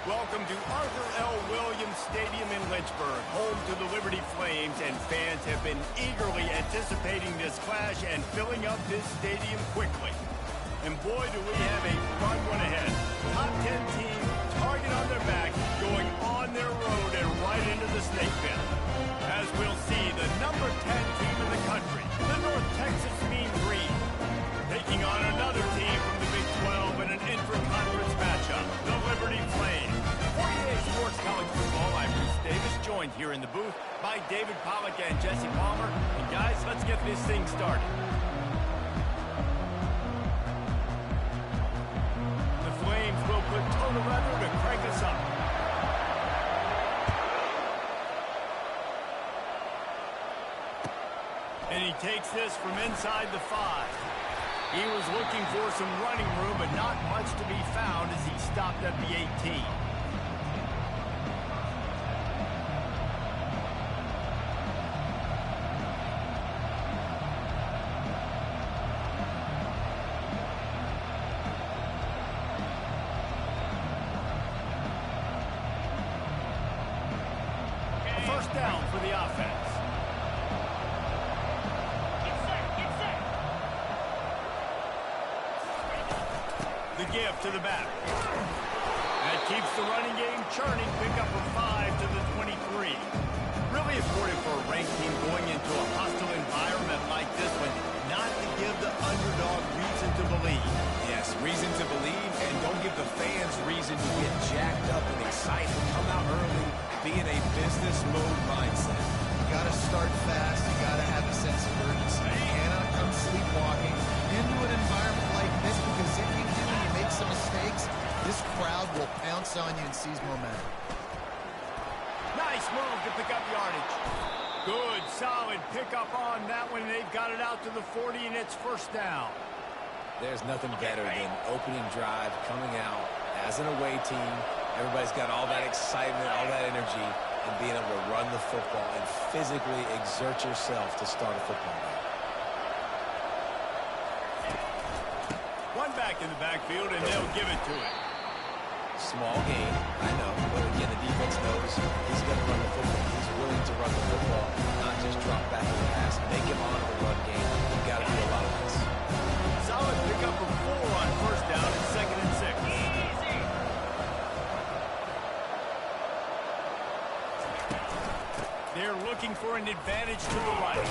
Welcome to Arthur L. Williams Stadium in Lynchburg, home to the Liberty Flames, and fans have been eagerly anticipating this clash and filling up this stadium quickly. And boy, do we have a fun one ahead. Top 10 team, target on their back, going on their road and right into the snake pit. As we'll see, the number 10 team in the country, the North Texas Mean Green, taking on another team from the Big 12 in an intra-conference matchup, the Liberty Flames. 48 Sports College Football, I'm Bruce Davis, joined here in the booth by David Pollack and Jesse Palmer. And guys, let's get this thing started. The Flames will put total weather to crank us up. And he takes this from inside the 5. He was looking for some running room, but not much to be found as he stopped at the 18. First down for the offense. The give to the back. That keeps the running game churning. Pick up a 5 to the 23. Really important for a ranked team going into a hostile environment like this one, not to give the underdog reason to believe. Yes, reason to believe, and don't give the fans reason to get jacked up and excited. Come out early, be in a business mode mindset. You got to start fast. You got to have a sense of urgency. You cannot come sleepwalking into an environment like this, because if you do and you make some mistakes, this crowd will pounce on you and seize momentum. Nice move to pick up yardage. Good, solid pickup on that one. They've got it out to the 40, and it's first down. There's nothing better than opening drive, coming out as an away team. Everybody's got all that excitement, all that energy, and being able to run the football and physically exert yourself to start a football game. One back in the backfield, and they'll give it to it. Small gain, I know, but again, the defense knows he's going to run the football. He's willing to run the football, not just drop back in the pass, make him honor the run game. You've got to do a lot of this. Solid pickup of 4 on first down and 2nd and 6. They're looking for an advantage to the right.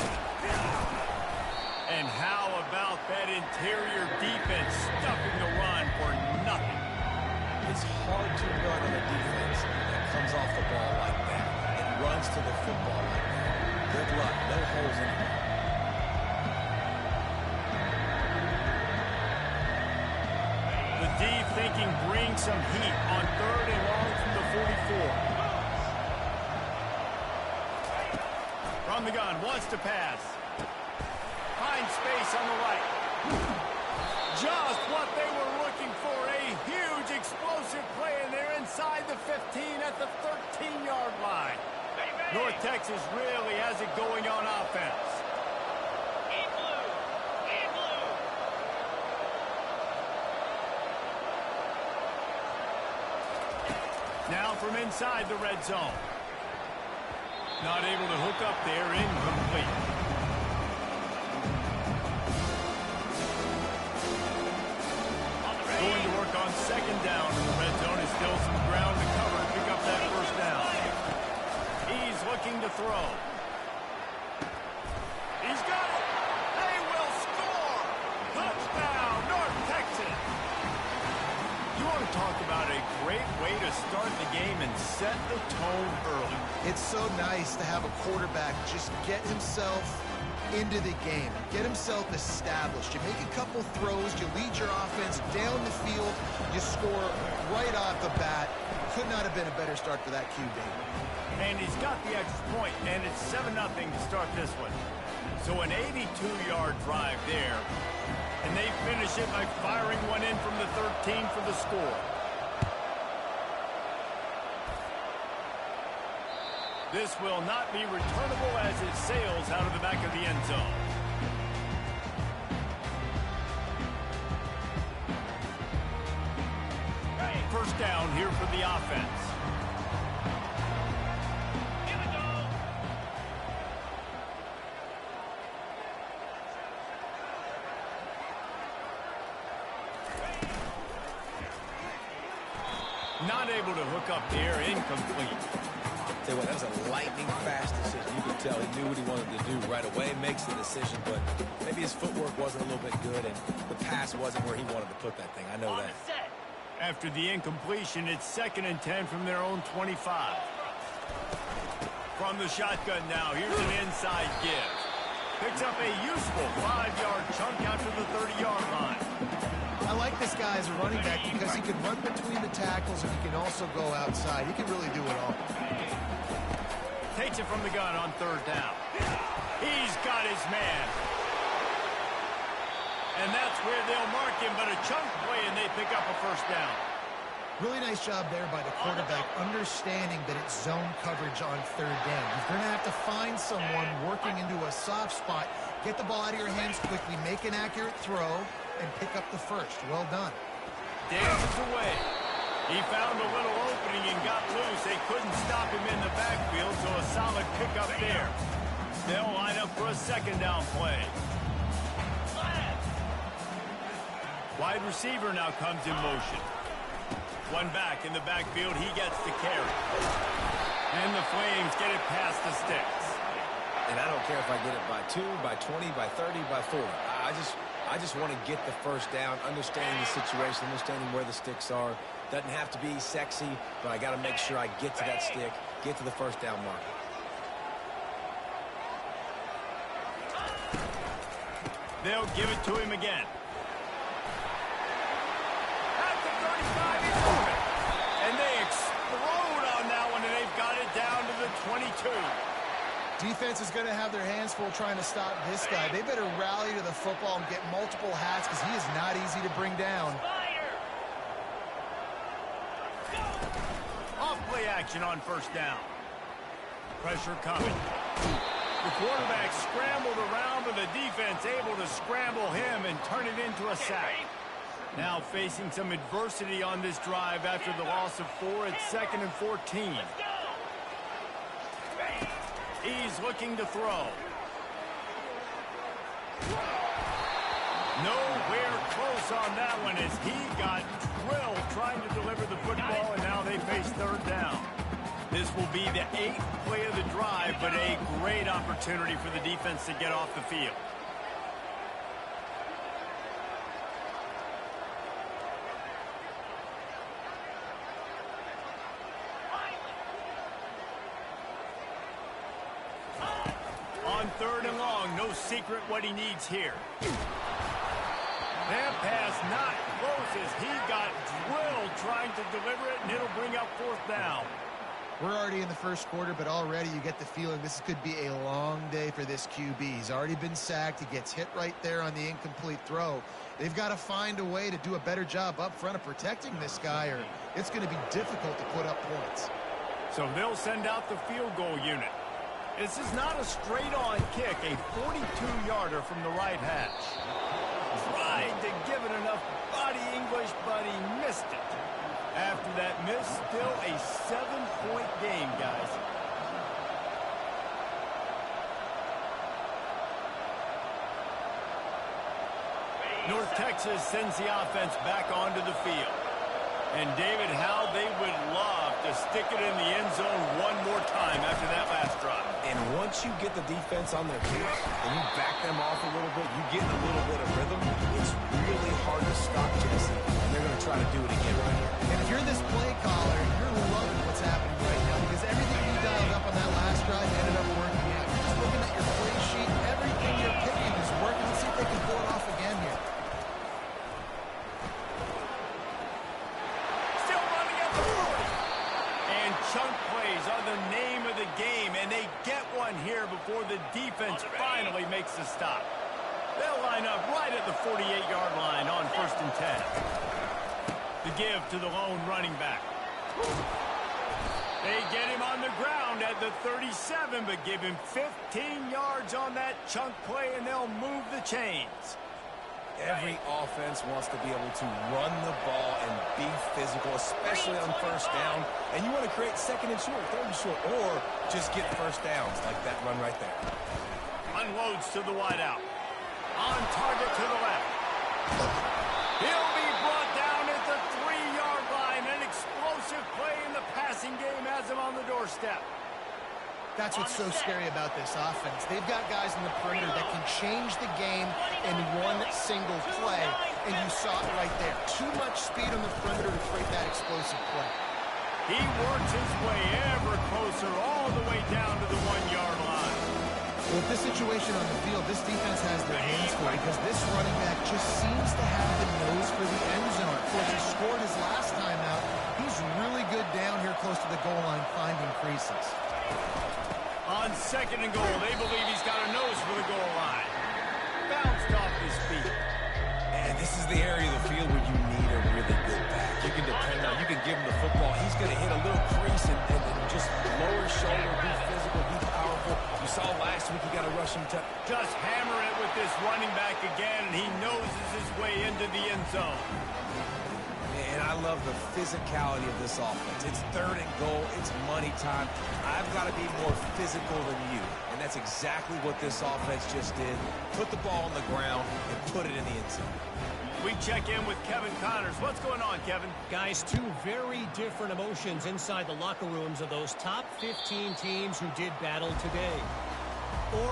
And how about that interior defense stuffing the run for nothing? It's hard to run on a defense that comes off the ball like that and runs to the football like that. Good luck. No holes in it. The D thinking bring some heat on 3rd and long from the 44. From the gun, wants to pass. Finds space on the right. Just what they were looking for, a huge explosive play, and they're inside the 15 at the 13-yard line. North Texas really has it going on offense. Now from inside the red zone. Not able to hook up there, incomplete. Going to work on 2nd down in the red zone. Is still some ground to cover to pick up that first down. He's looking to throw. He's got it. They will score. Touchdown, North Texas. You want to talk about a great way to start the game and set the tone early. It's so nice to have a quarterback just get himself into the game, get himself established. You make a couple throws, you lead your offense down the field, you score right off the bat. Could not have been a better start for that QB. And he's got the extra point, and it's 7-0 to start this one. So an 82-yard drive there, and they finish it by firing one in from the 13 for the score. This will not be returnable as it sails out of the back of the end zone. First down here for the offense. Here we go. Not able to hook up there, incomplete. Tell you what, that was a lightning-fast decision. You could tell he knew what he wanted to do right away, makes the decision, but maybe his footwork wasn't a little bit good, and the pass wasn't where he wanted to put that thing. I know On that. the set. After the incompletion, it's 2nd and 10 from their own 25. From the shotgun now, here's an inside give. Picks up a useful 5-yard chunk after the 30-yard line. I like this guy as a running back because he can run between the tackles and he can also go outside. He can really do it all. Takes it from the gun on 3rd down. He's got his man. And that's where they'll mark him, but a chunk play and they pick up a 1st down. Really nice job there by the quarterback, understanding that it's zone coverage on 3rd down. You're going to have to find someone working into a soft spot, get the ball out of your hands quickly, make an accurate throw, and pick up the 1st. Well done. Dances away. He found a little opening and got loose. They couldn't stop him in the backfield, so a solid pickup there. They'll line up for a 2nd down play. Wide receiver now comes in motion. One back in the backfield. He gets the carry. And the Flames get it past the sticks. And I don't care if I get it by 2, by 20, by 30, by 40. I just want to get the 1st down, understanding the situation, understanding where the sticks are. Doesn't have to be sexy, but I got to make sure I get to that stick, get to the 1st down marker. They'll give it to him again. At the 35, he's moving. And they explode on that one, and they've got it down to the 22. Defense is going to have their hands full trying to stop this guy. They better rally to the football and get multiple hats because he is not easy to bring down. Off play action on 1st down. Pressure coming. The quarterback scrambled around, but the defense able to scramble him and turn it into a sack. Now facing some adversity on this drive after the loss of 4 at 2nd and 14. He's looking to throw. Nowhere close on that one as he got drilled trying to deliver the football, and now they face 3rd down. This will be the 8th play of the drive, but a great opportunity for the defense to get off the field. On 3rd and long, no secret what he needs here. That pass not close as he got drilled trying to deliver it, and it'll bring up 4th down. We're already in the 1st quarter, but already you get the feeling this could be a long day for this QB. He's already been sacked. He gets hit right there on the incomplete throw. They've got to find a way to do a better job up front of protecting this guy, or it's going to be difficult to put up points. So they'll send out the field goal unit. This is not a straight-on kick, a 42-yarder from the right hash. Tried to give it enough body English, but he missed it. After that miss, still a 7-point game, guys. North Texas sends the offense back onto the field. And David, how they would love to stick it in the end zone one more time after that last drive. And once you get the defense on their heels and you back them off a little bit, you get a little bit of rhythm, it's really hard to stop Jesse. And they're going to try to do it again right here. And if you're this play caller, you're loving what's happening right now because everything you dialed up on that last drive ended up working out. You're just looking at your play sheet. Everything you're picking is working. Let's see if they can pull it off again here. Chunk plays are the name of the game, and they get one here before the defense finally makes the stop. They'll line up right at the 48-yard line on 1st and 10. The give to the lone running back. They get him on the ground at the 37, but give him 15 yards on that chunk play, and they'll move the chains. Every offense wants to be able to run the ball and be physical, especially on first down. And you want to create second and short, third and short, or just get first downs like that run right there. Unloads to the wideout. On target to the left. He'll be brought down at the 3-yard line. An explosive play in the passing game has him on the doorstep. That's what's so scary about this offense. They've got guys in the perimeter that can change the game in one single play, and you saw it right there. Too much speed on the perimeter to create that explosive play. He works his way ever closer all the way down to the 1-yard line. With this situation on the field, this defense has their hands full because this running back just seems to have the nose for the end zone. Of course, he scored his last time out. He's really good down here close to the goal line, finding creases. On second and goal, they believe he's got a nose for the goal line. Bounced off his feet. And this is the area of the field where you need a really good back. You can depend on, you can give him the football. He's going to hit a little crease and just lower shoulder, be physical, be powerful. You saw last week he got a rushing touch. Just hammer it with this running back again, and he noses his way into the end zone. And I love the physicality of this offense. It's third and goal. It's money time. I've got to be more physical than you. And that's exactly what this offense just did. Put the ball on the ground and put it in the end zone. We check in with Kevin Connors. What's going on, Kevin? Guys, two very different emotions inside the locker rooms of those top 15 teams who did battle today.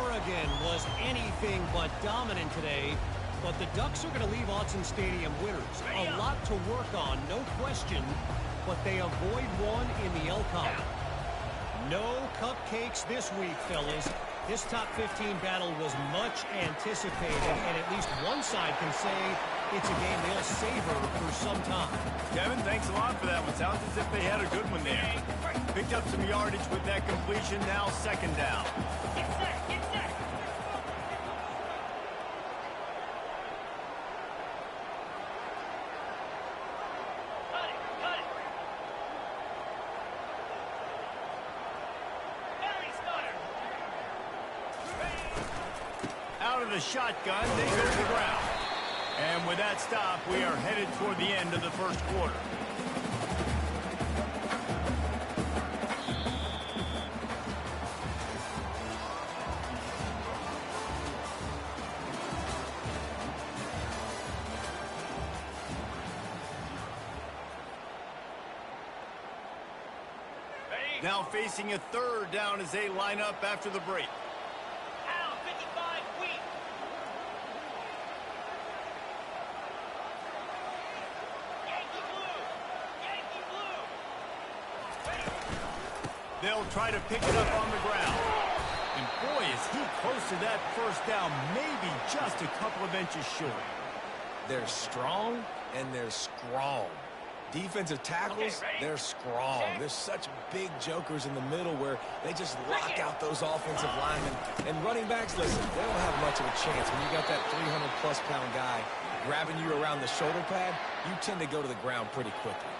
Oregon was anything but dominant today. But the Ducks are going to leave Autzen Stadium winners. A lot to work on, no question, but they avoid one in the L column. No cupcakes this week, fellas. This top 15 battle was much anticipated, and at least one side can say it's a game they'll savor for some time. Kevin, thanks a lot for that one. Sounds as if they had a good one there. Picked up some yardage with that completion, now second down. Get set, get set. Out of the shotgun, they go to the ground. And with that stop, we are headed toward the end of the first quarter. Now facing a third down as they line up after the break. Out, 55, weak. Yankee blue. Yankee blue. They'll try to pick it up on the ground. And boy, is he close to that first down, maybe just a couple of inches short. They're strong and they're strong. Defensive tackles, they're strong. There's such big jokers in the middle where they just lock out those offensive linemen. And running backs, listen, they don't have much of a chance. When you got that 300-plus pound guy grabbing you around the shoulder pad, you tend to go to the ground pretty quickly.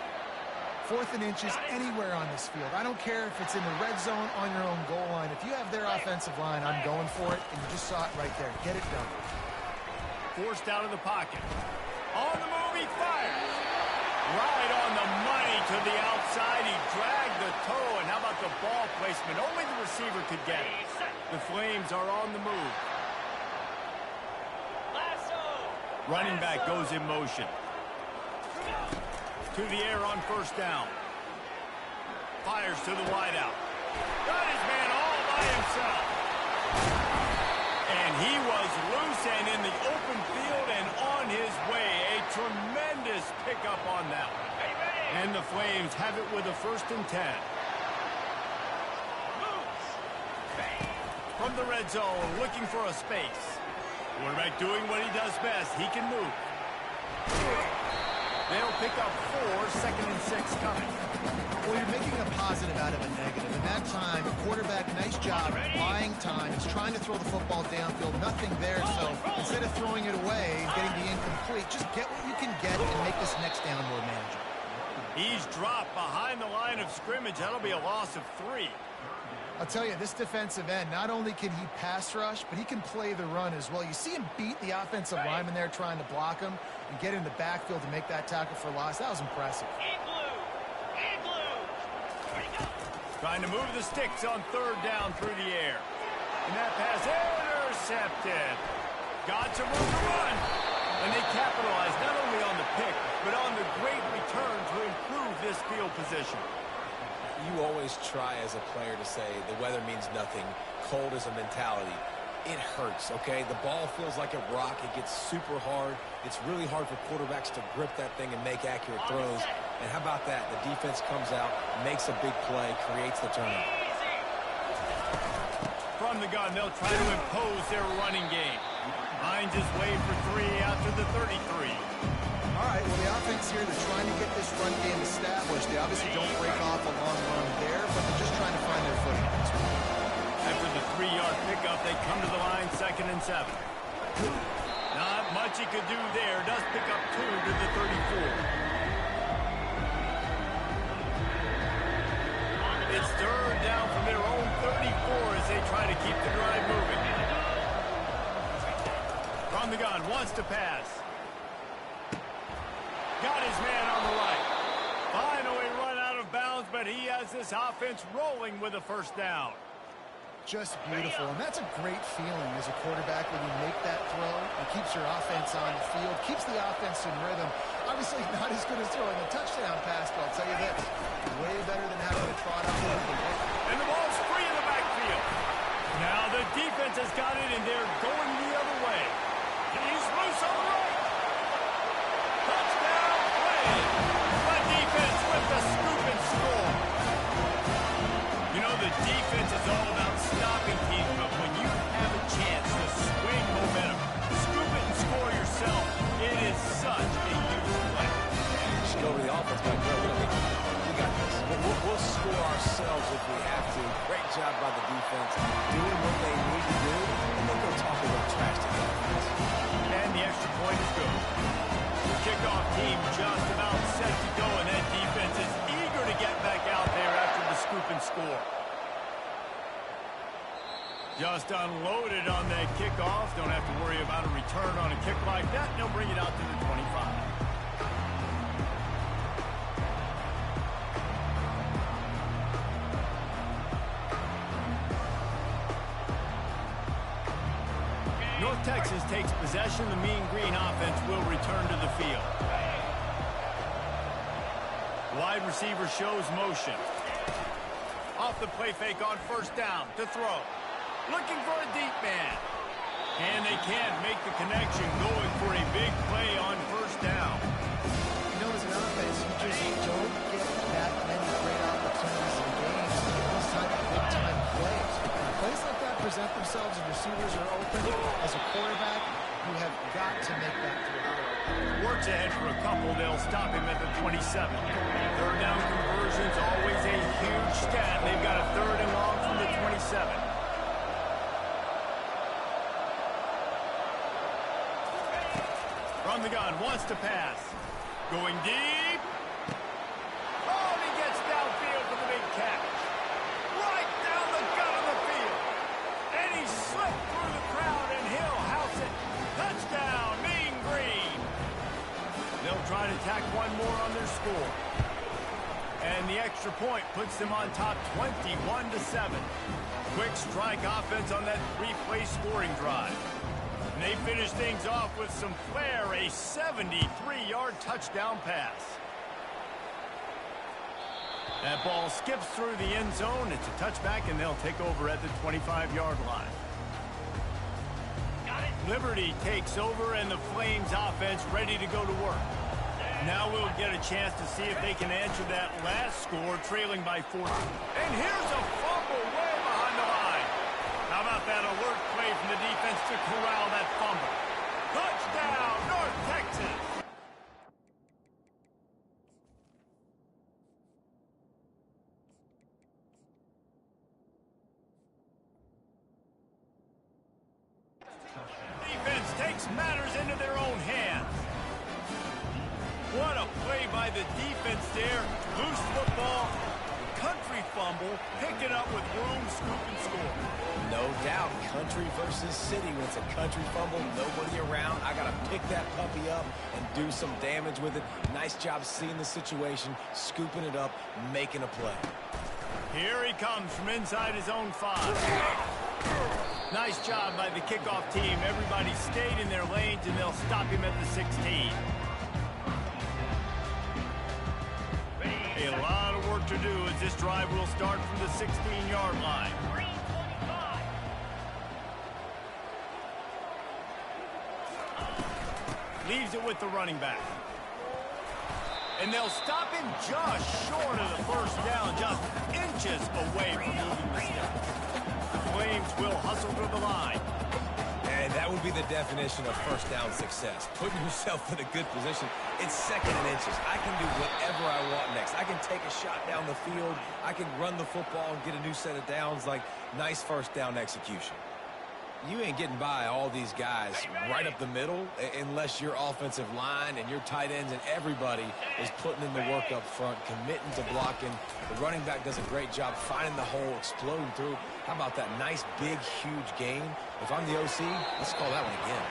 4th and inches anywhere on this field. I don't care if it's in the red zone on your own goal line. If you have their offensive line, I'm going for it, and you just saw it right there. Get it done. Forced out of the pocket. On the move, he fires. Right on the money to the outside. He dragged the toe, and how about the ball placement? Only the receiver could get it. The Flames are on the move. Running back goes in motion. To the air on first down. Fires to the wideout. Got his man all by himself. And he was loose and in the open field and on his way. A tremendous pickup on that one. And the Flames have it with a 1st and 10. From the red zone, looking for a space. Quarterback doing what he does best. He can move. They'll pick up 4, 2nd and 6 coming. Well, you're making a positive out of a negative. In that time, quarterback, nice job, buying time. He's trying to throw the football downfield. Nothing there, so instead of throwing it away and getting the incomplete, just get what you can get and make this next down more manageable. He's dropped behind the line of scrimmage. That'll be a loss of 3. I'll tell you, this defensive end, not only can he pass rush, but he can play the run as well. You see him beat the offensive lineman there trying to block him and get in the backfield to make that tackle for loss. That was impressive. Trying to move the sticks on third down through the air. And that pass intercepted. Got some room to run. And they capitalized not only on the pick, but on the great return to improve this field position. You always try as a player to say the weather means nothing. Cold is a mentality. It hurts, okay? The ball feels like a rock. It gets super hard. It's really hard for quarterbacks to grip that thing and make accurate throws. And how about that? The defense comes out, makes a big play, creates the turnover. From the gun, they'll try to impose their running game. Finds his way for 3 out to the 33. All right, well, the offense here, they're trying to get this run game established. They obviously don't break off a long run there, but they're just trying to find their footing. After the 3-yard pickup, they come to the line 2nd and 7. Not much he could do there. Does pick up 2 to the 34. It's 3rd down from their own 34 as they try to keep the drive moving. From the gun, wants to pass. Got his man on the right. Finally run out of bounds, but he has this offense rolling with a 1st down. Just beautiful, and that's a great feeling as a quarterback when you make that throw. It keeps your offense on the field, keeps the offense in rhythm. Obviously not as good as throwing a touchdown pass, but I'll tell you this, way better than having to trot up over the ball. And the ball's free in the backfield. Now the defense has got it, and they're going the other way. He's loose on the right. Touchdown play. The defense with the scoop and score. You know, the defense is all about stopping teams, but when you have a chance to swing momentum, scoop it and score yourself, it is such a huge play. Just go to the offense, but we got this. We'll score ourselves if we have to. Great job by the defense, doing what they need to do, and then go talk a little trash to the offense. And the extra point is good. The kickoff team just about set to go, and that defense is eager to get back out there after the scoop and score. Just unloaded on that kickoff. Don't have to worry about a return on a kick like that. They'll bring it out to the 25. North Texas takes possession. The Mean Green offense will return to the field. Wide receiver shows motion. Off the play fake on 1st down to throw. Looking for a deep man. And they can't make the connection, going for a big play on 1st down. You know, as an offense, you just don't get that many great opportunities in games to get those type of big-time plays. When plays like that present themselves and receivers are open, as a quarterback, you have got to make that throw. Works ahead for a couple. They'll stop him at the 27. 3rd down conversion's always a huge stat. They've got a 3rd and long from the 27. From the gun, wants to pass. Going deep. Oh, and he gets downfield for the big catch. Right down the gut of the field. And he slipped through the crowd, and he'll house it. Touchdown, Mean Green. They'll try to tack one more on their score. And the extra point puts them on top 21-7. Quick strike offense on that 3-play scoring drive. And they finish things off with some flair, a 73-yard touchdown pass. That ball skips through the end zone. It's a touchback, and they'll take over at the 25-yard line. Liberty takes over, and the Flames offense ready to go to work. Now we'll get a chance to see if they can answer that last score, trailing by 4. And here's a fumble way behind the line. How about that alert play from the defense to corral that fumble? Touchdown, North Texas! Defense takes matters into their own hands. What a play by the defense there. Loose football, country fumble. fumble, pick it up with room, scoop, and score. No doubt, country versus city. When it's a country fumble, nobody around, I got to pick that puppy up and do some damage with it. Nice job seeing the situation, scooping it up, making a play. Here he comes from inside his own 5. Nice job by the kickoff team. Everybody stayed in their lanes, and they'll stop him at the 16. A lot of work to do as this drive will start from the 16-yard line. Leaves it with the running back. And they'll stop him just short of the first down, just inches away from moving the sticks. The Flames will hustle to the line. And that would be the definition of first down success. Putting yourself in a good position. It's second and inches. I can do whatever I want next. I can take a shot down the field. I can run the football and get a new set of downs. Like, nice first down execution. You ain't getting by all these guys right up the middle unless your offensive line and your tight ends and everybody is putting in the work up front, committing to blocking. The running back does a great job finding the hole, exploding through. How about that nice, big, huge gain? If I'm the OC, let's call that one again.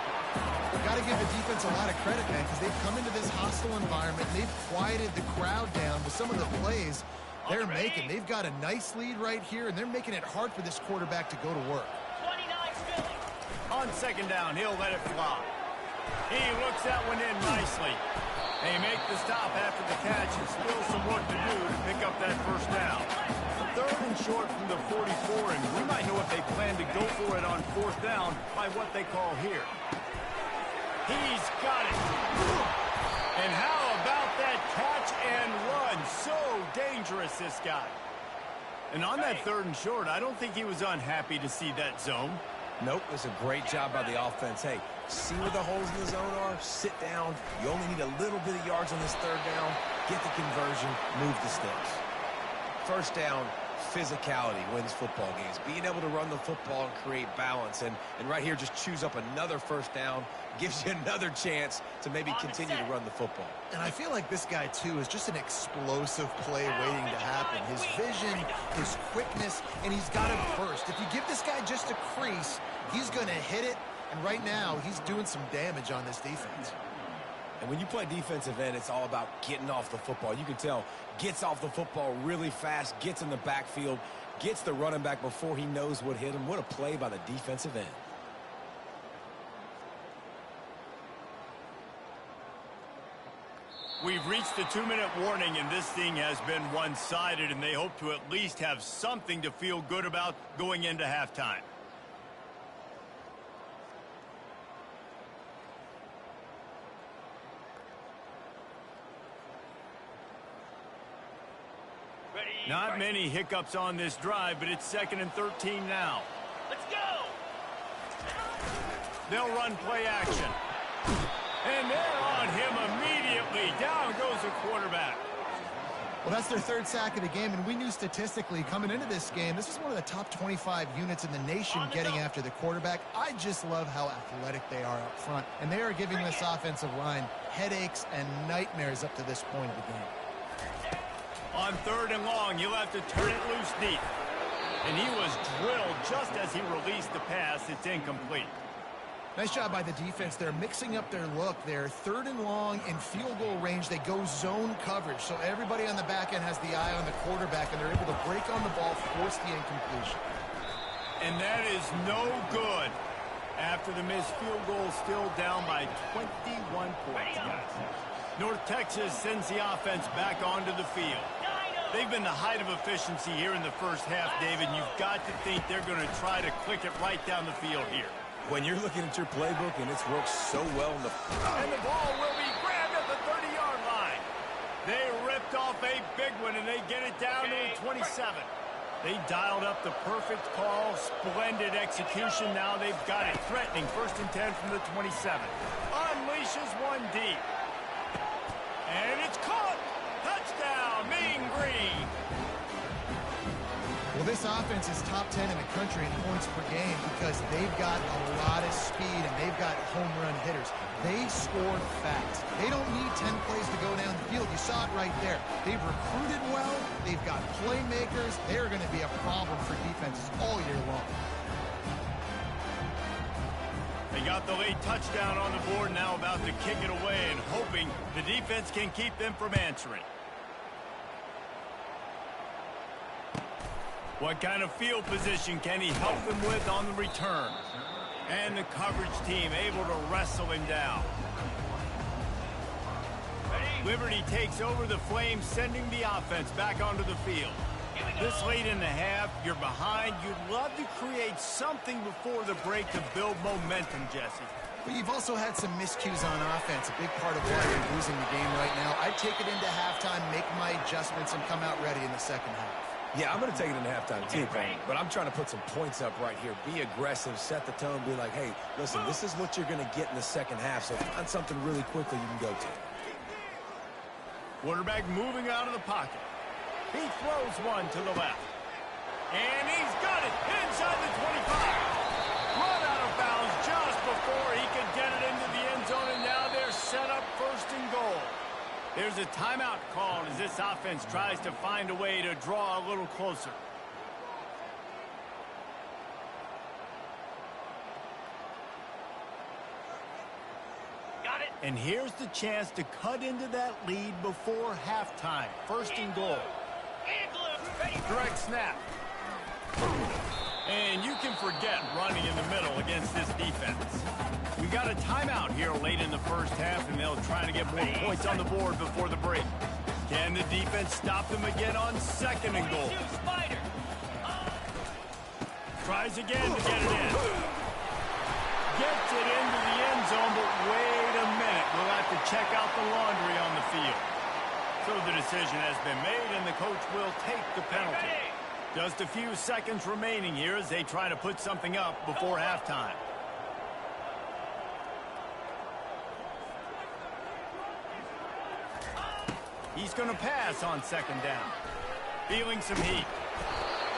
We've got to give the defense a lot of credit, man, because they've come into this hostile environment. They've quieted the crowd down with some of the plays they're making. They've got a nice lead right here, and they're making it hard for this quarterback to go to work. On second down, he'll let it fly. He looks that one in nicely. They make the stop after the catch and still some work to do to pick up that first down. Third and short from the 44, and we might know if they plan to go for it on fourth down by what they call here. He's got it. And how about that catch and run? So dangerous, this guy. And on that third and short, I don't think he was unhappy to see that zone. Nope, it's a great job by the offense. Hey, see where the holes in the zone are, sit down. You only need a little bit of yards on this third down. Get the conversion, move the sticks. First down, physicality wins football games. Being able to run the football and create balance. And right here, just choose up another first down. Gives you another chance to maybe continue to run the football. And I feel like this guy, too, is just an explosive play waiting to happen. His vision, his quickness, and he's got it first. If you give this guy just a crease, he's going to hit it. And right now, he's doing some damage on this defense. And when you play defensive end, it's all about getting off the football. You can tell, gets off the football really fast, gets in the backfield, gets the running back before he knows what hit him. What a play by the defensive end. We've reached the 2-minute warning, and this thing has been one-sided, and they hope to at least have something to feel good about going into halftime. Not many hiccups on this drive, but it's 2nd and 13 now. Let's go! They'll run play action. And they're on him immediately. Down goes the quarterback. Well, that's their third sack of the game, and we knew statistically coming into this game, this is one of the top 25 units in the nation getting after the quarterback. I just love how athletic they are up front, and they are giving this offensive line headaches and nightmares up to this point of the game. On 3rd and long, he'll have to turn it loose deep. And he was drilled just as he released the pass. It's incomplete. Nice job by the defense. They're mixing up their look. They're 3rd and long in field goal range. They go zone coverage. So everybody on the back end has the eye on the quarterback, and they're able to break on the ball, force the incompletion. And that is no good. After the missed field goal, still down by 21 points, guys. North Texas sends the offense back onto the field. They've been the height of efficiency here in the first half, David. You've got to think they're going to try to click it right down the field here. When you're looking at your playbook and it's worked so well in the... And the ball will be grabbed at the 30-yard line. They ripped off a big one, and they get it down to the 27. They dialed up the perfect call, splendid execution. Now they've got it threatening. 1st and 10 from the 27. Unleashes one deep. And it's caught. Touchdown, Mean Green. Well, this offense is top 10 in the country in points per game because they've got a lot of speed and they've got home run hitters. They score fast. They don't need 10 plays to go down the field. You saw it right there. They've recruited well. They've got playmakers. They're going to be a problem for defenses all year long. They got the late touchdown on the board, now about to kick it away and hoping the defense can keep them from answering. What kind of field position can he help them with on the return? And the coverage team able to wrestle him down. Liberty takes over the Flames, sending the offense back onto the field. This late in the half, you're behind. You'd love to create something before the break to build momentum, Jesse. But you've also had some miscues on offense, a big part of why you're losing the game right now. I'd take it into halftime, make my adjustments, and come out ready in the second half. Yeah, I'm going to take it into halftime too, but I'm trying to put some points up right here. Be aggressive, set the tone, be like, hey, listen, this is what you're going to get in the second half, so find something really quickly you can go to. Quarterback moving out of the pocket. He throws one to the left. And he's got it inside the 25. Run out of bounds just before he could get it into the end zone, and now they're set up first and goal. There's a timeout called as this offense tries to find a way to draw a little closer. Got it. And here's the chance to cut into that lead before halftime. First and goal. And blue. Ready. Direct snap. And you can forget running in the middle against this defense. We got a timeout here late in the first half, and they'll try to get more points on the board before the break. Can the defense stop them again on second and goal? Spider. Tries again to get it in. Gets it into the end zone, but wait a minute. We'll have to check out the laundry on the field. So the decision has been made, and the coach will take the penalty. Just a few seconds remaining here as they try to put something up before halftime. He's going to pass on second down. Feeling some heat.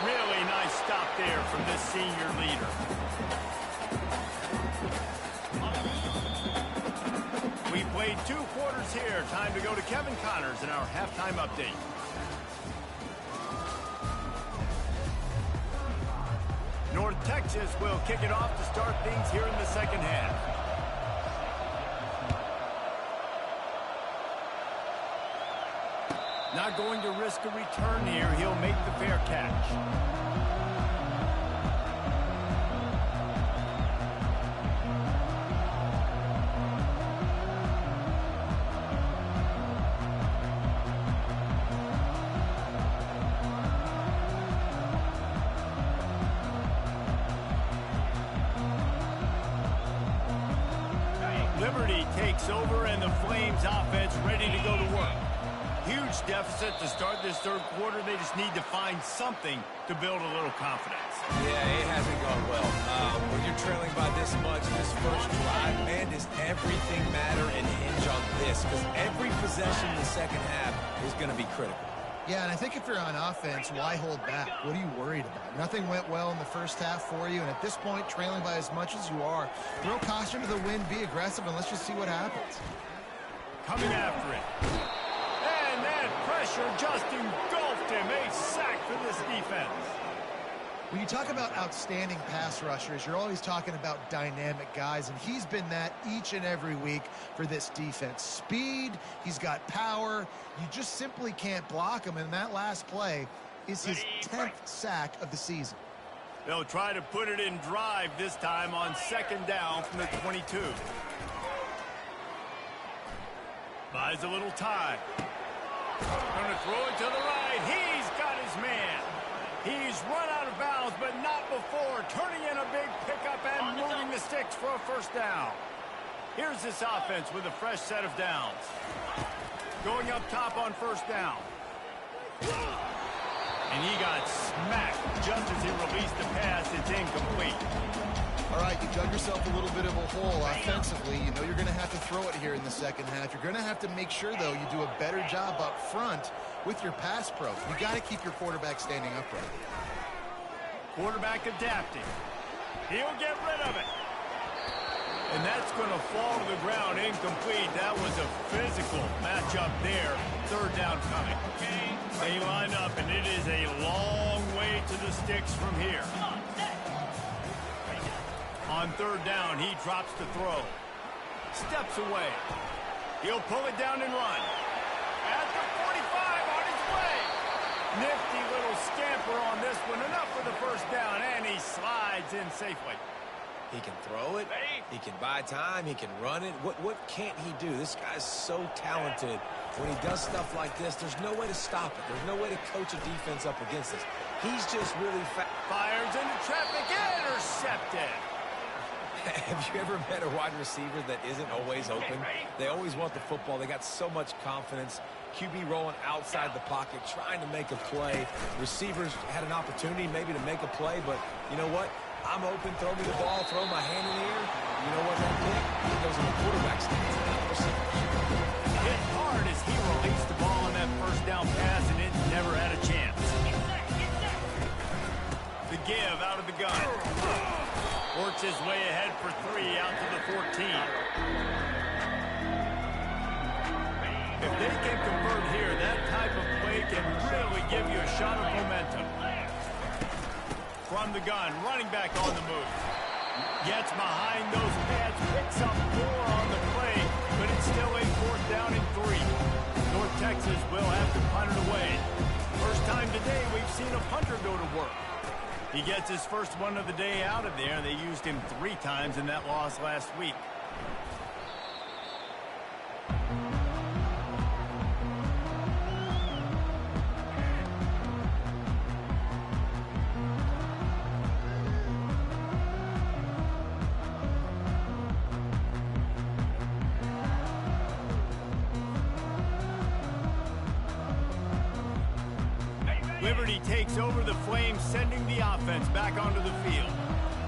Really nice stop there from this senior leader. We played 2 quarters here. Time to go to Kevin Connors in our halftime update. North Texas will kick it off to start things here in the second half. Not going to risk a return here. He'll make the fair catch. Liberty takes over, and the Flames offense ready to go to work. Huge deficit to start this third quarter. They just need to find something to build a little confidence. Yeah, it hasn't gone well. When you're trailing by this much, this first drive, man, does everything matter and hinge on this? Because every possession in the second half is going to be critical. Yeah, and I think if you're on offense, why hold back? What are you worried about? Nothing went well in the first half for you, and at this point, trailing by as much as you are, throw caution to the wind, be aggressive, and let's just see what happens. Coming after it. And that pressure just engulfed him. A sack for this defense. When you talk about outstanding pass rushers, you're always talking about dynamic guys, and he's been that each and every week for this defense. Speed, he's got power. You just simply can't block him, and that last play is his 10th sack of the season. They'll try to put it in drive this time on second down from the 22. Buys a little time. Going to throw it to the right. He's got his man. He's run out of bounds, but not before. Turning in a big pickup and moving the sticks for a first down. Here's this offense with a fresh set of downs. Going up top on first down. And he got smacked just as he released the pass. It's incomplete. All right, you dug yourself a little bit of a hole offensively. You know you're going to have to throw it here in the second half. You're going to have to make sure, though, you do a better job up front with your pass pro. You got to keep your quarterback standing upright. Quarterback adapting. He'll get rid of it. And that's going to fall to the ground incomplete. That was a physical matchup there. Third down coming. They line up, and it is a long way to the sticks from here. On third down, he drops to throw. Steps away. He'll pull it down and run. At the 45, on his way. Nifty little scamper on this one. Enough for the first down, and he slides in safely. He can throw it. He can buy time. He can run it. What can't he do? This guy's so talented. When he does stuff like this, there's no way to stop it. There's no way to coach a defense up against this. He's just really fast. Fires into traffic. Intercepted. Have you ever met a wide receiver that isn't always open? They always want the football. They got so much confidence. QB rolling outside the pocket, trying to make a play. Receivers had an opportunity maybe to make a play, but you know what? I'm open, throw me the ball, throw my hand in the air. You know what that pick? It goes in the quarterback's hands, not the receiver's. Hit hard as he released the ball on that first down pass, and it never had a chance. The give out of the gun. Works his way ahead for 3 out to the 14. If they can convert here, that type of play can really give you a shot of momentum. From the gun, running back on the move. Gets behind those pads, picks up 4 on the play, but it's still a 4th down and 3. North Texas will have to punt it away. First time today we've seen a punter go to work. He gets his first one of the day out of there, and they used him 3 times in that loss last week. Liberty takes over the Flames, sending the offense back onto the field.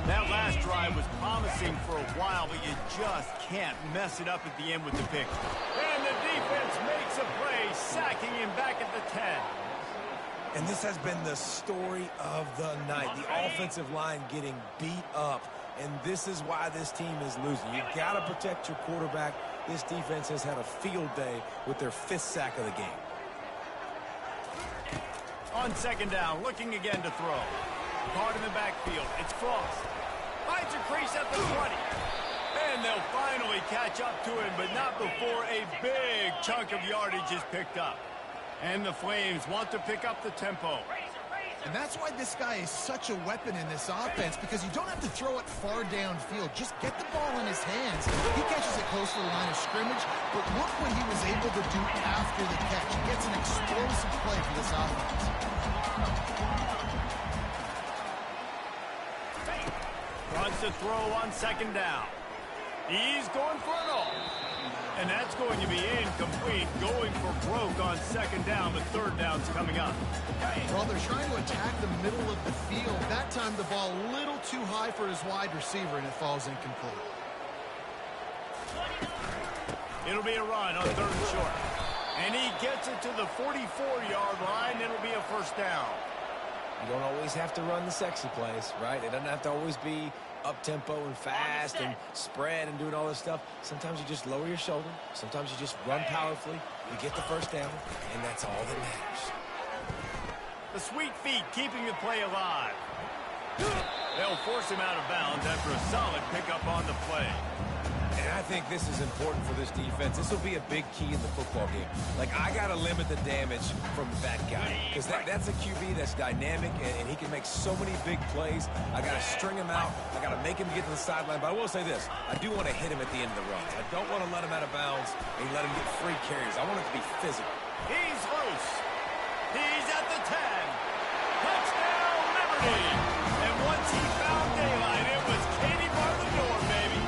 That last drive was promising for a while, but you just can't mess it up at the end with the pick. And the defense makes a play, sacking him back at the 10. And this has been the story of the night. The offensive line getting beat up, and this is why this team is losing. You've got to protect your quarterback. This defense has had a field day with their 5th sack of the game. On second down, looking again to throw. Caught in the backfield. It's Frost. Finds a crease at the 20. And they'll finally catch up to him, but not before a big chunk of yardage is picked up. And the Flames want to pick up the tempo. And that's why this guy is such a weapon in this offense, because you don't have to throw it far downfield. Just get the ball in his hands. He catches it close to the line of scrimmage, but look what he was able to do after the catch. He gets an explosive play for this offense. Wants to throw on second down. He's going for it all. And that's going to be incomplete, going for broke on second down, but third down's coming up. Well, they're trying to attack the middle of the field. That time the ball a little too high for his wide receiver, and it falls incomplete. It'll be a run on third and short. And he gets it to the 44-yard line. It'll be a first down. You don't always have to run the sexy plays, right? It doesn't have to always be up-tempo and fast and spread and doing all this stuff. Sometimes you just lower your shoulder. Sometimes you just run powerfully. You get the first down, and that's all that matters. The sweet feet keeping the play alive. They'll force him out of bounds after a solid pickup on the play. And I think this is important for this defense. This will be a big key in the football game. Like, I got to limit the damage from that guy, because that's a QB that's dynamic, and he can make so many big plays. I got to string him out. I got to make him get to the sideline. But I will say this. I do want to hit him at the end of the run. I don't want to let him out of bounds and let him get free carries. I want it to be physical. He's loose. He's at the 10. Touchdown, Liberty. And once he found daylight, it was Katie bar the door, baby.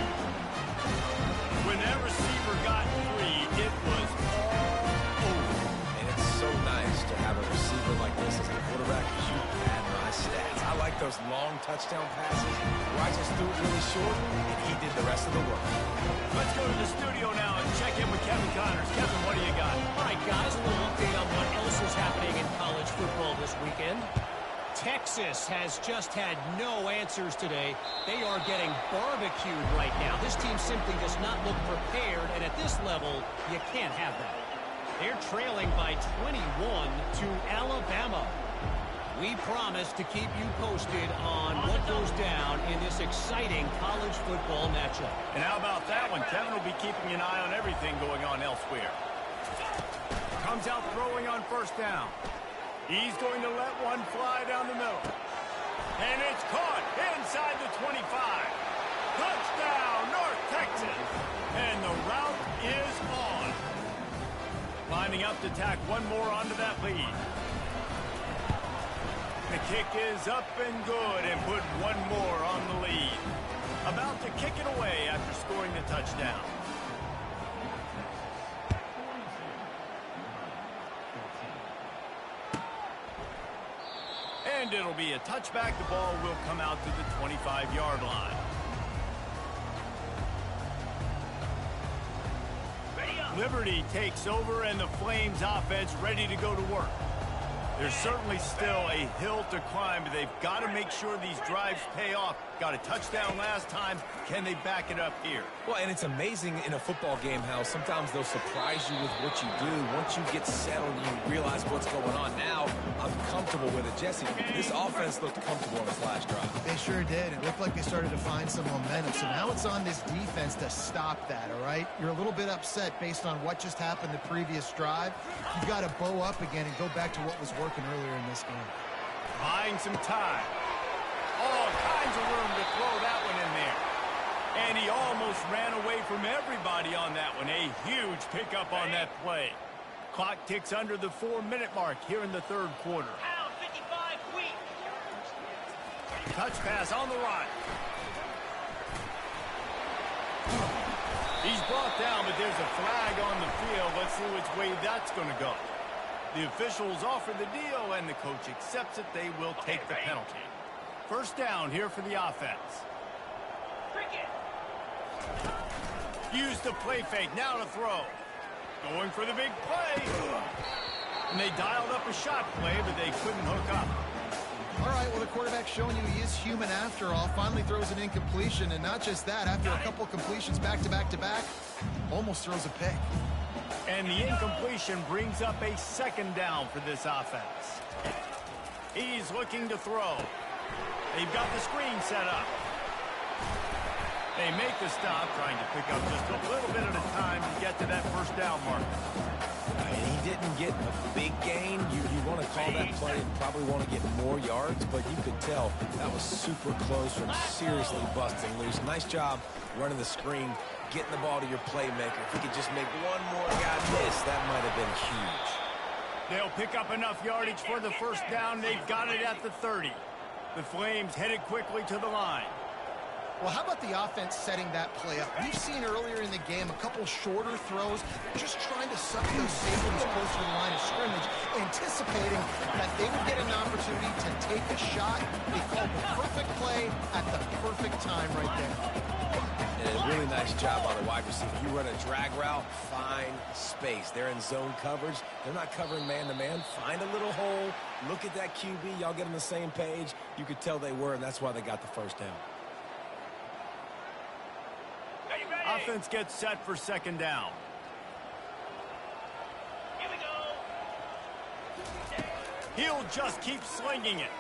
When that receiver got free, it was all over. And it's so nice to have a receiver like this as the quarterback, because you pad my stats. I like those long touchdown passes where I just threw it really short, and he did the rest of the work. Let's go to the studio now and check in with Kevin Connors. Kevin, what do you got? All right, guys, a little update on what else is happening in college football this weekend. Texas has just had no answers today. They are getting barbecued right now. This team simply does not look prepared, and at this level, you can't have that. They're trailing by 21 to Alabama. We promise to keep you posted on what goes down in this exciting college football matchup. And how about that one? Kevin will be keeping an eye on everything going on elsewhere. Comes out throwing on first down. He's going to let one fly down the middle. And it's caught inside the 25. Touchdown, North Texas. And the route is on. Lining up to tack one more onto that lead. The kick is up and good and put one more on the lead. About to kick it away after scoring the touchdown. And it'll be a touchback. The ball will come out to the 25-yard line. Liberty takes over, and the Flames offense ready to go to work. There's certainly still a hill to climb, but they've got to make sure these drives pay off. Got a touchdown last time. Can they back it up here? Well, and it's amazing in a football game how sometimes they'll surprise you with what you do. Once you get settled, you realize what's going on. Now, I'm comfortable with it. Jesse, this offense looked comfortable on this last drive. They sure did. It looked like they started to find some momentum. So now it's on this defense to stop that, all right? You're a little bit upset based on what just happened the previous drive. You've got to bow up again and go back to what was working earlier in this game. Buying some time. All kinds of room to throw that one in there. And he almost ran away from everybody on that one. A huge pickup on that play. Clock ticks under the 4-minute mark here in the third quarter. 55 weak. Touch pass on the run. He's brought down, but there's a flag on the field. Let's see which way that's going to go. The officials offer the deal, and the coach accepts it. They will take the penalty. First down here for the offense. Use the play fake. Now to throw. Going for the big play. And they dialed up a shot play, but they couldn't hook up. All right, well, the quarterback's showing you he is human after all. Finally throws an incompletion, and not just that, after a couple completions back to back to back, almost throws a pick. And the incompletion brings up a second down for this offense. He's looking to throw. They've got the screen set up. They make the stop, trying to pick up just a little bit at a time to get to that first down marker. And he didn't get a big gain. You want to call that play and probably want to get more yards, but you could tell that was super close from seriously busting loose. Nice job running the screen, getting the ball to your playmaker. If he could just make one more guy miss, that might have been huge. They'll pick up enough yardage for the first down. They've got it at the 30. The Flames headed quickly to the line. Well, how about the offense setting that play up? We've seen earlier in the game a couple shorter throws, just trying to suck those safeties close to the line of scrimmage, anticipating that they would get an opportunity to take a shot. They called the perfect play at the perfect time right there. And a really nice job on the wide receiver. You run a drag route, find space. They're in zone coverage. They're not covering man-to-man. Find a little hole. Look at that QB. Y'all get on the same page. You could tell they were, and that's why they got the first down. Offense gets set for second down. Here we go. He'll just keep slinging it.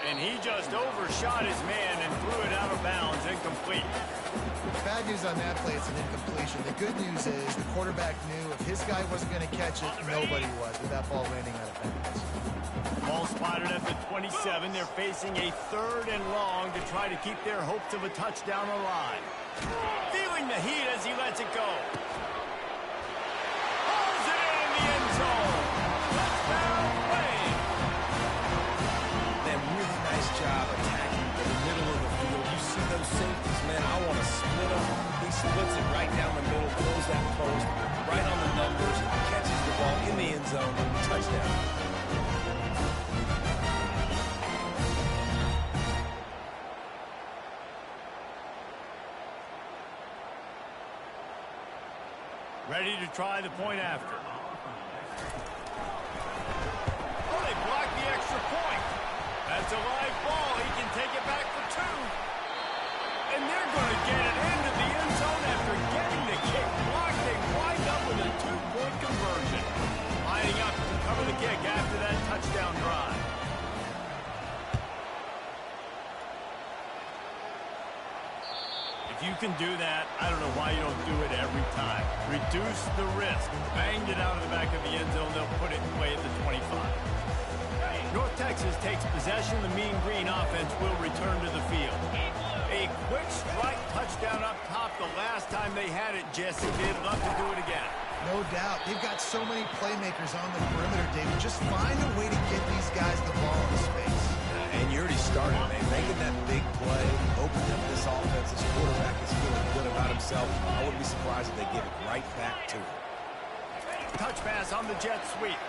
And he just overshot his man and threw it out of bounds, incomplete. Bad news on that play, it's an incompletion. The good news is the quarterback knew if his guy wasn't going to catch it, nobody was with that ball landing out of bounds. Ball spotted at the 27. They're facing a third and long to try to keep their hopes of a touchdown alive. Feeling the heat as he lets it go. Pulls it in the end zone. Touchdown, Flames. Man, really nice job attacking in the middle of the field. You see those safeties, man, I want to split them. He splits it right down the middle, throws that post, right on the numbers, catches the ball in the end zone, touchdown. Ready to try the point after. Oh, they blocked the you can do that, I don't know why you don't do it every time. Reduce the risk. Banged it out of the back of the end zone. They'll put it away at the 25. North Texas takes possession. The Mean Green offense will return to the field. A quick strike touchdown up top the last time they had it, Jesse. They'd love to do it again. No doubt. They've got so many playmakers on the perimeter, David. Just find a way to get these guys the ball in space. And you already started, man. Making that big play, opening up this offense. This quarterback is feeling good about himself. I wouldn't be surprised if they give it right back to him. Touch pass on the jet sweep.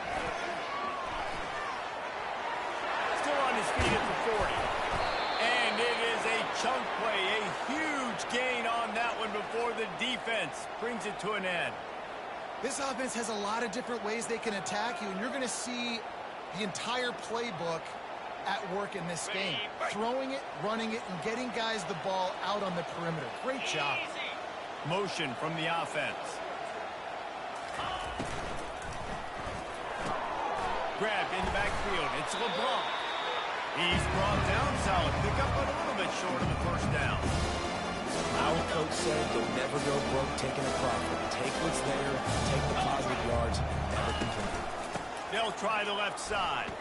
Still on his feet at the 40. And it is a chunk play. A huge gain on that one before the defense brings it to an end. This offense has a lot of different ways they can attack you, and you're going to see the entire playbook at work in this game. Throwing it, running it, and getting guys the ball out on the perimeter. Great job. Motion from the offense. Grabbed in the backfield. It's LeBron. He's brought down solid. Pick up a little bit short of the first down. Our coach said they'll never go broke taking a profit. Take what's there, take the positive yards, never complain. They'll try the left side.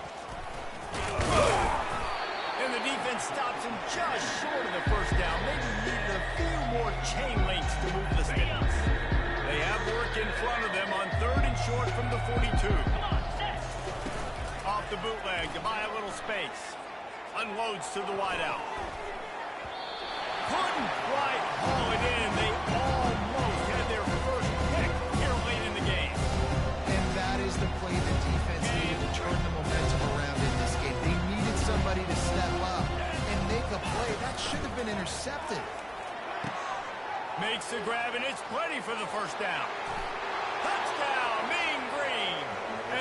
And the defense stops him just short of the first down. Maybe needed a few more chain links to move the sticks. They have work in front of them on 3rd and short from the 42. Off the bootleg to buy a little space. Unloads to the wideout. Couldn't quite haul it in. They almost had their first pick here late in the game. And that is the play the defense needed to turn the momentum around in this game. They needed somebody to step up and make a play. That should have been intercepted. Makes the grab, and it's plenty for the first down. Touchdown, Mean Green.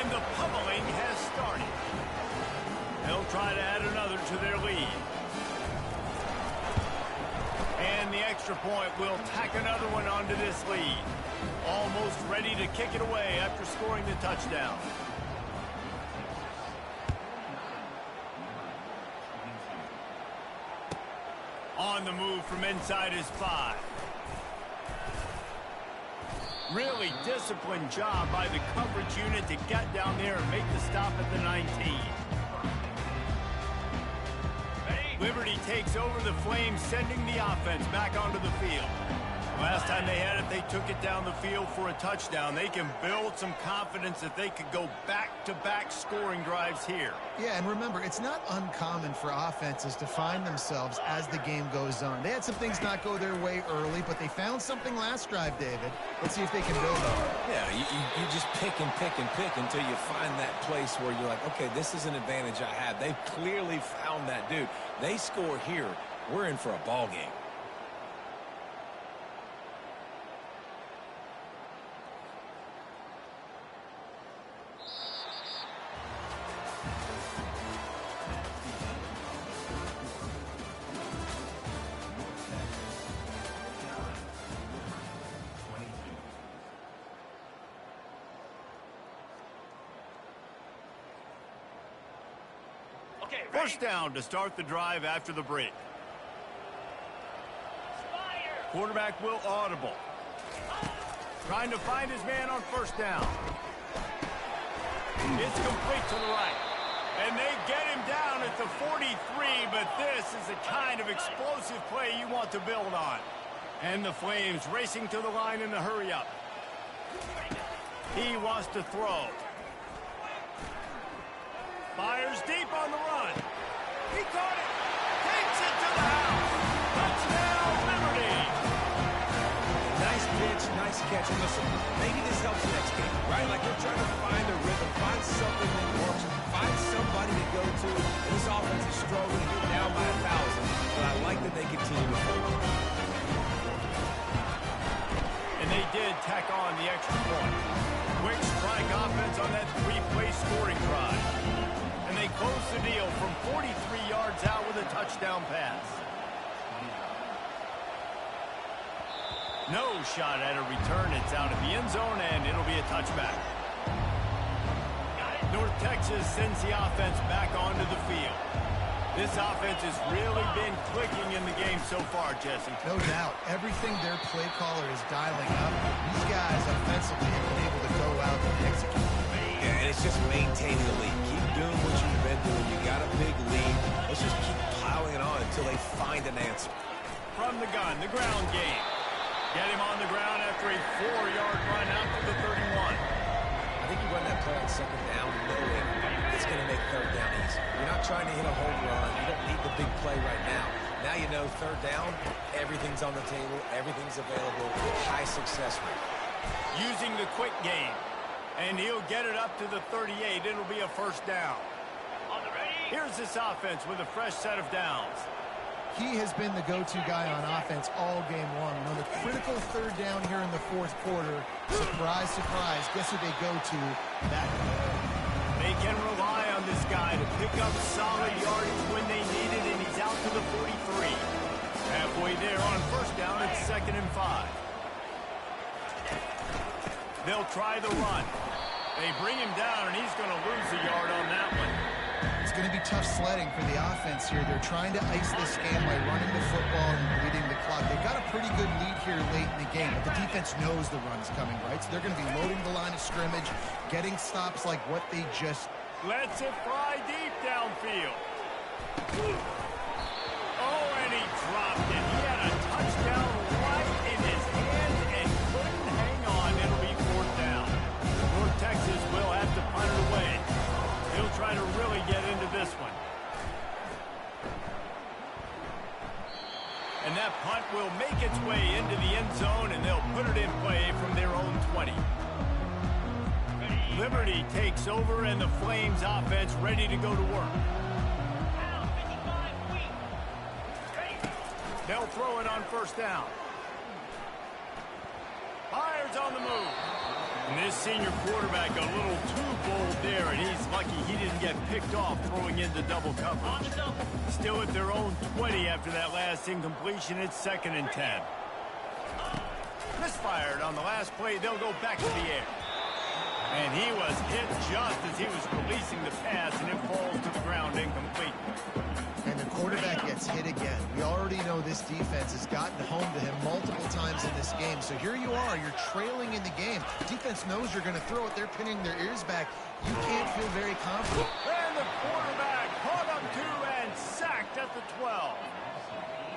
And the pummeling has started. They'll try to add another to their lead. And the extra point will tack another one onto this lead. Almost ready to kick it away after scoring the touchdown. On the move from inside his 5. Really disciplined job by the coverage unit to get down there and make the stop at the 19. Liberty takes over the Flames, sending the offense back onto the field. Last time they had it, they took it down the field for a touchdown. They can build some confidence that they could go back-to-back scoring drives here. Yeah, and remember, it's not uncommon for offenses to find themselves as the game goes on. They had some things not go their way early, but they found something last drive, David. Let's see if they can build on it. Yeah, you just pick and pick and pick until you find that place where you're like, okay, this is an advantage I have. They've clearly found that dude. They score here, we're in for a ball game. First down to start the drive after the break. Quarterback will audible. Trying to find his man on first down. It's complete to the right. And they get him down at the 43, but this is the kind of explosive play you want to build on. And the Flames racing to the line in the hurry-up. He wants to throw. Fires deep on the run. He caught it. Takes it to the house. Touchdown, Liberty. Nice pitch, nice catch. And listen, maybe this helps the next game, right? Like they're trying to find a rhythm, find something that works, find somebody to go to. This offense is struggling to get down by 1,000, but I like that they continue to focus. And they did tack on the extra point. Quick strike offense on that 3-play scoring drive. And they close the deal from 43 yards out with a touchdown pass. No shot at a return. It's out of the end zone, and it'll be a touchback. North Texas sends the offense back onto the field. This offense has really been clicking in the game so far, Jesse. No doubt. Everything their play caller is dialing up, these guys offensively have been able to go out and execute. Yeah, and it's just maintaining the lead. Keep doing what you've been doing. You got a big lead. Let's just keep plowing it on until they find an answer. From the gun, the ground game. Get him on the ground after a 4-yard run out to the 31. I think you run that play on second down knowing it's going to make third down easy. You're not trying to hit a home run. You don't need the big play right now. Now you know third down, everything's on the table, everything's available, high success rate. Using the quick game. And he'll get it up to the 38. It'll be a first down. On the ready. Here's this offense with a fresh set of downs. He has been the go-to guy on offense all game long. On the critical third down here in the fourth quarter, surprise, surprise, guess who they go to? That guy. They can rely on this guy to pick up solid yardage when they need it, and he's out to the 43. Halfway there on first down, it's 2nd and 5. They'll try the run. They bring him down, and he's going to lose a yard on that one. It's going to be tough sledding for the offense here. They're trying to ice this game by running the football and bleeding the clock. They've got a pretty good lead here late in the game, but the defense knows the run's coming, right? So they're going to be loading the line of scrimmage, getting stops like what they just... Lets it fly deep downfield. Oh, and he dropped it. He had a touchdown right in his hands and couldn't hang on. It'll be 4th down. North Texas will have to punt it away. He'll try to really get into this one. And that punt will make its way into the end zone, and they'll put it in play from their own 20. Liberty takes over, and the Flames offense ready to go to work. Now 55 weak. Ready. They'll throw it on first down. Fires on the move. And this senior quarterback a little too bold there, and he's lucky he didn't get picked off throwing into double On coverage. the double. Still at their own 20 after that last incompletion. It's 2nd and 10. Misfired on the last play. They'll go back to the air. And he was hit just as he was releasing the pass, and it falls to the ground incomplete. And the quarterback gets hit again. We already know this defense has gotten home to him multiple times in this game. So here you are, you're trailing in the game. Defense knows you're going to throw it. They're pinning their ears back. You can't feel very confident. And the quarterback caught up to and sacked at the 12.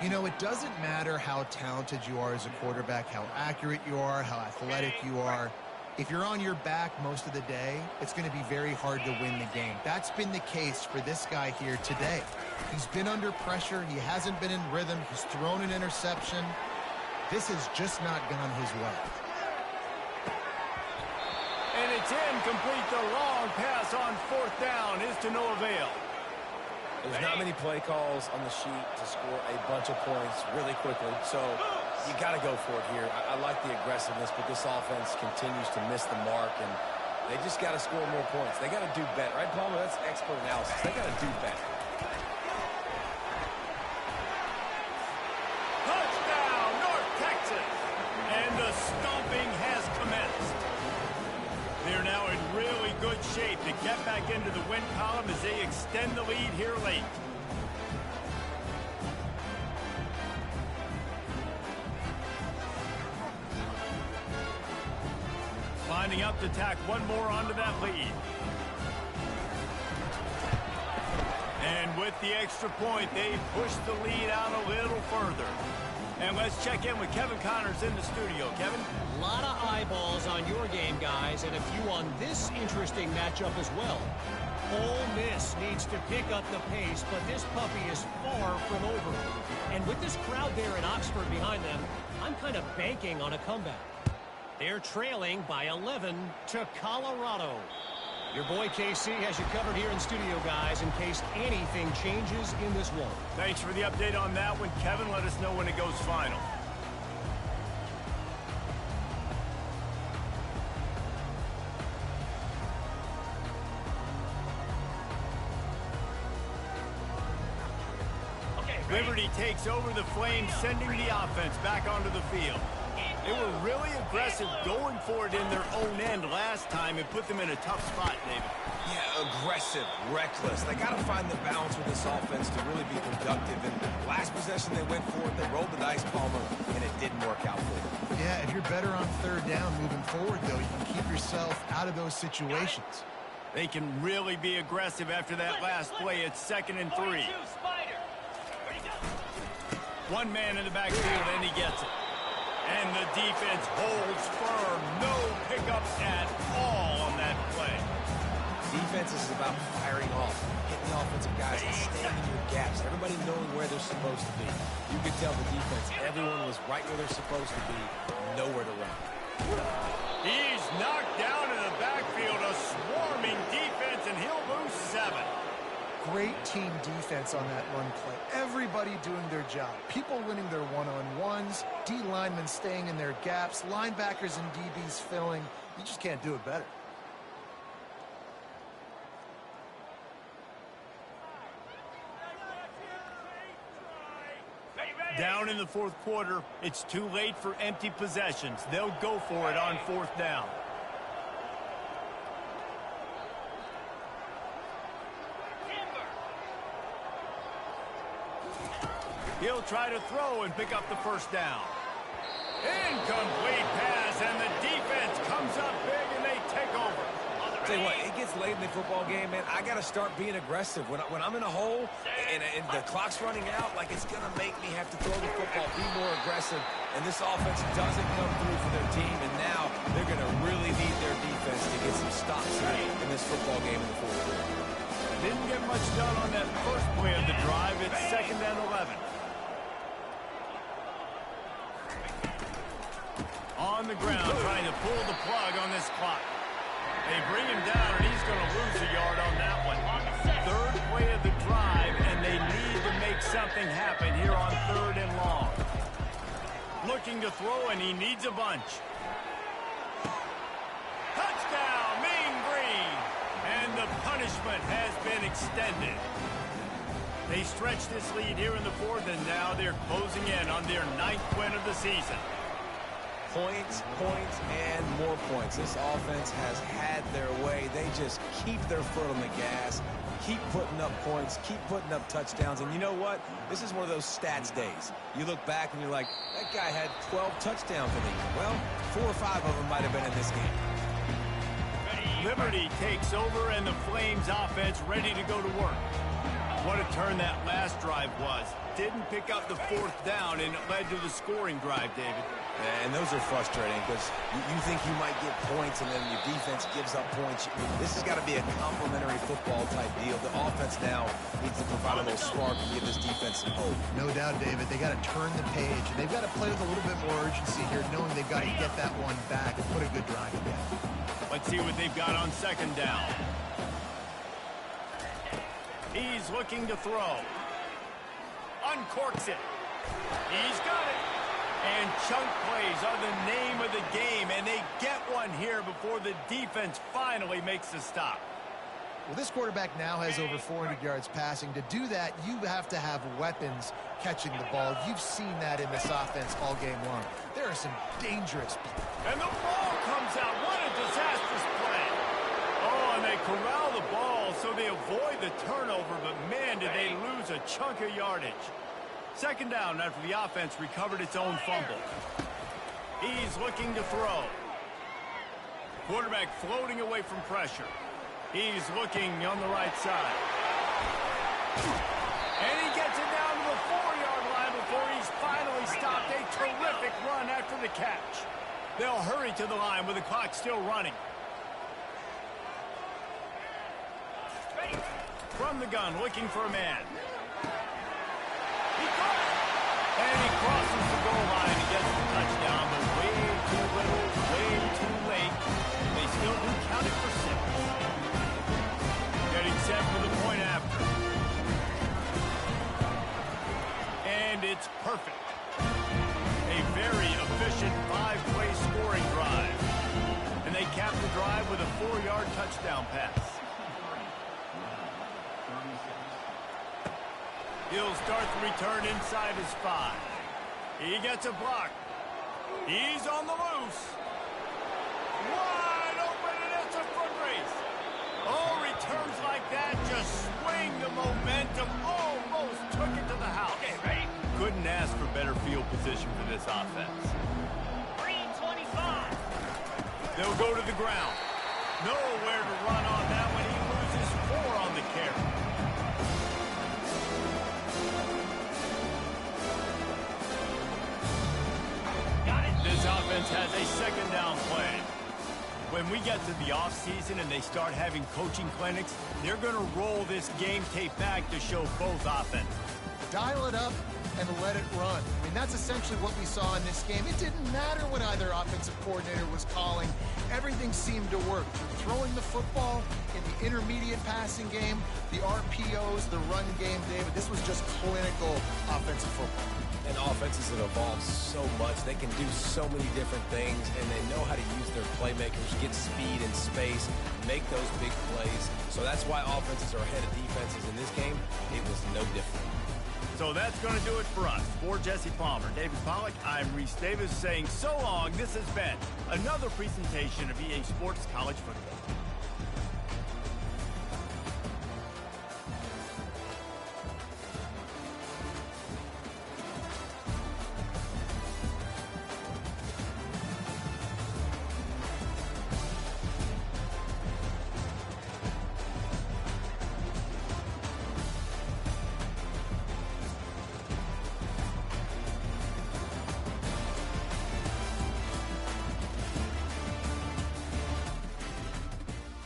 You know, it doesn't matter how talented you are as a quarterback, how accurate you are, how athletic you are. If you're on your back most of the day, it's going to be very hard to win the game. That's been the case for this guy here today. He's been under pressure. He hasn't been in rhythm. He's thrown an interception. This has just not gone his way. And it's incomplete. The long pass on 4th down is to no avail. There's not many play calls on the sheet to score a bunch of points really quickly, so you got to go for it here. I like the aggressiveness, but this offense continues to miss the mark, and they just got to score more points. They got to do better, right, Palmer? That's expert analysis. They got to do better. Touchdown, North Texas! And the stomping has commenced. They're now in really good shape to get back into the win column as they extend the lead here late. Lining up to tack one more onto that lead. And with the extra point, they push the lead out a little further. And let's check in with Kevin Connors in the studio. Kevin? A lot of eyeballs on your game, guys, and a few on this interesting matchup as well. Ole Miss needs to pick up the pace, but this puppy is far from over. And with this crowd there in Oxford behind them, I'm kind of banking on a comeback. They're trailing by 11 to Colorado. Your boy KC has you covered here in studio, guys, in case anything changes in this one. Thanks for the update on that one, Kevin. Let us know when it goes final. Okay, ready. Liberty takes over the Flames, sending the offense back onto the field. They were really aggressive going for it in their own end last time and put them in a tough spot, David. Yeah, aggressive, reckless. They got to find the balance with this offense to really be productive. And last possession they went for it, they rolled the dice, Palmer, and it didn't work out for them. Yeah, if you're better on third down moving forward, though, you can keep yourself out of those situations. They can really be aggressive after that last play. It's 2nd and 3. 42, Spider. Ready, go. One man in the backfield, and he gets it. And the defense holds firm. No pickups at all on that play. Defense is about firing off, hitting the offensive guys and staying in your gaps. Everybody knowing where they're supposed to be. You could tell the defense, everyone was right where they're supposed to be, nowhere to run. He's knocked down in the backfield, a swarming defense, and he'll lose 7. Great team defense on that run play. Everybody doing their job. People winning their one-on-ones, D linemen staying in their gaps, linebackers and DBs filling. You just can't do it better. Down in the 4th quarter, it's too late for empty possessions. They'll go for it on 4th down. He'll try to throw and pick up the 1st down. Incomplete pass, and the defense comes up big, and they take over. Tell you what, it gets late in the football game, man. I got to start being aggressive. When I'm in a hole and the clock's running out, like it's going to make me have to throw the football, be more aggressive. And this offense doesn't come through for their team, and now they're going to really need their defense to get some stops here in this football game in the 4th quarter. Didn't get much done on that first play of the drive. It's 2nd and 11. On the ground, trying to pull the plug on this clock. They bring him down, and he's going to lose a yard on that one. 3rd play of the drive, and they need to make something happen here on 3rd and long. Looking to throw, and he needs a bunch. Touchdown, Mean Green! And the punishment has been extended. They stretch this lead here in the 4th, and now they're closing in on their 9th win of the season. Points, points, and more points. This offense has had their way. They just keep their foot on the gas, keep putting up points, keep putting up touchdowns. And you know what? This is one of those stats days. You look back and you're like, that guy had 12 touchdowns in the year. Well, 4 or 5 of them might have been in this game. Liberty takes over, and the Flames offense ready to go to work. What a turn that last drive was. Didn't pick up the 4th down, and it led to the scoring drive, David. And those are frustrating because you think you might get points and then your defense gives up points. This has got to be a complementary football type deal. The offense now needs to provide a little spark and give this defense some hope. No doubt, David. They got to turn the page, and they've got to play with a little bit more urgency here, knowing they've got to get that one back and put a good drive together. Let's see what they've got on 2nd down. He's looking to throw. Uncorks it. He's got it. And chunk plays are the name of the game, and they get one here before the defense finally makes the stop. Well, this quarterback now has over 400 yards passing. To do that, you have to have weapons catching the ball. You've seen that in this offense all game long. There are some dangerous plays. And the ball comes out. What a disastrous play. Oh, and they corral the ball so they avoid the turnover, but man, did they lose a chunk of yardage. 2nd down after the offense recovered its own fumble. He's looking to throw. Quarterback floating away from pressure. He's looking on the right side. And he gets it down to the 4-yard line before he's finally stopped. A terrific run after the catch. They'll hurry to the line with the clock still running. From the gun, looking for a man. He caught it. And he crosses the goal line and gets the touchdown, but way too little, way too late. They still do count it for 6. Getting set for the point after. And it's perfect. A very efficient 5-play scoring drive. And they cap the drive with a 4-yard touchdown pass. He'll start the return inside his 5. He gets a block. He's on the loose. Wide open, and it's a foot race. Oh, returns like that just swing the momentum. Almost took it to the house. Okay, ready? Couldn't ask for better field position for this offense. 325. They'll go to the ground. Nowhere to run on that one. He loses 4 on the carry. Got it. This offense has a second down play. When we get to the offseason and they start having coaching clinics, they're going to roll this game tape back to show both offenses. Dial it up and let it run. I mean, that's essentially what we saw in this game. It didn't matter what either offensive coordinator was calling. Everything seemed to work. Throwing the football in the intermediate passing game, the RPOs, the run game, David, this was just clinical offensive football. And offenses that evolve so much, they can do so many different things, and they know how to use their playmakers, get speed and space, make those big plays. So that's why offenses are ahead of defenses in this game. It was no different. So that's going to do it for us. For Jesse Palmer, David Pollack, I'm Reese Davis saying so long. This has been another presentation of EA Sports College Football.